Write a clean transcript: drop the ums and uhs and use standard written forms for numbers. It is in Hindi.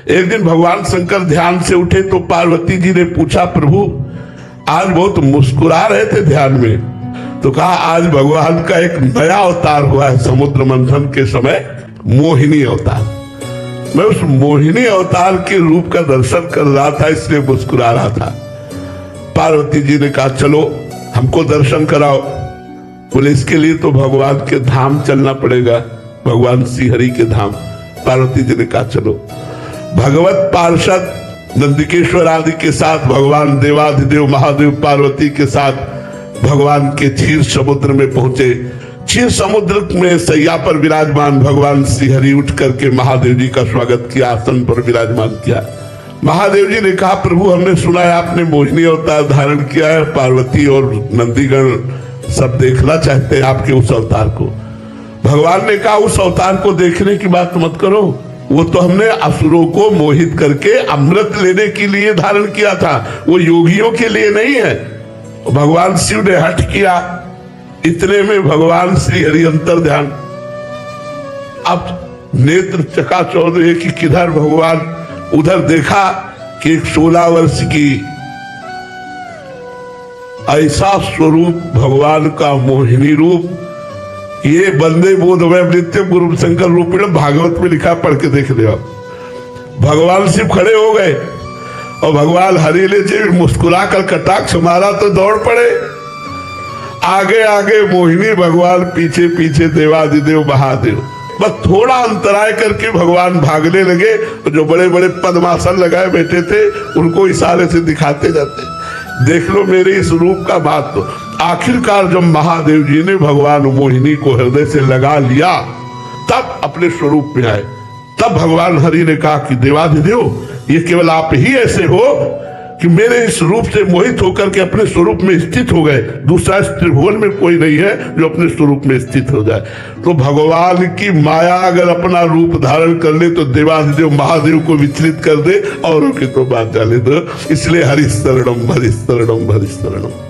एक दिन भगवान शंकर ध्यान से उठे तो पार्वती जी ने पूछा, प्रभु आज बहुत मुस्कुरा रहे थे ध्यान में। तो कहा आज भगवान का एक नया अवतार हुआ है समुद्र मंथन के समय, मोहिनी अवतार। मैं उस मोहिनी अवतार के रूप का दर्शन कर रहा था, इसलिए मुस्कुरा रहा था। पार्वती जी ने कहा चलो हमको दर्शन कराओ। बोले इसके लिए तो भगवान के धाम चलना पड़ेगा, भगवान श्री हरि के धाम। पार्वती जी ने कहा चलो। भगवत पार्षद नंदिकेश्वर आदि के साथ भगवान देवाधिदेव महादेव पार्वती के साथ भगवान के क्षीर समुद्र में पहुंचे। क्षीर समुद्र में सैया पर विराजमान भगवान श्री हरि उठ करके महादेव जी का स्वागत किया, आसन पर विराजमान किया। महादेव जी ने कहा प्रभु हमने सुना है आपने मोहिनी अवतार धारण किया है, पार्वती और नंदीगण सब देखना चाहते हैं आपके उस अवतार को। भगवान ने कहा उस अवतार को देखने की बात मत करो, वो तो हमने असुरों को मोहित करके अमृत लेने के लिए धारण किया था, वो योगियों के लिए नहीं है। भगवान शिव ने हट किया, इतने में भगवान श्री हरि अंतर ध्यान। अब नेत्र चकाचौंध है कि किधर भगवान, उधर देखा कि एक 16 वर्ष की ऐसा स्वरूप भगवान का मोहिनी रूप, ये बंदे बोधमय नित्य गुरु शंकर रूपिण भागवत में लिखा, पढ़ के देख लिया। भगवान शिव खड़े हो गए और भगवान हरि ने जब मुस्कुरा कर कटाक्ष मारा तो दौड़ पड़े। आगे आगे मोहिनी भगवान, पीछे पीछे देवाधिदेव महादेव। बस थोड़ा अंतराय करके भगवान भागने लगे। जो बड़े बड़े पद्मासन लगाए बैठे थे उनको इशारे से दिखाते जाते, देख लो मेरे इस रूप का महत्व। आखिरकार जब महादेव जी ने भगवान मोहिनी को हृदय से लगा लिया तब अपने स्वरूप में आए। तब भगवान हरि ने कहा कि देवाधिदेव ये केवल आप ही ऐसे हो कि मेरे इस रूप से मोहित होकर के अपने स्वरूप में स्थित हो गए। दूसरा इस त्रिभुवन में कोई नहीं है जो अपने स्वरूप में स्थित हो जाए। तो भगवान की माया अगर अपना रूप धारण कर ले तो देवाधिदेव महादेव को विचलित कर दे और उनकी तो बात जाने दो। इसलिए हरिशरणम हरिशरणम हरिशरणम।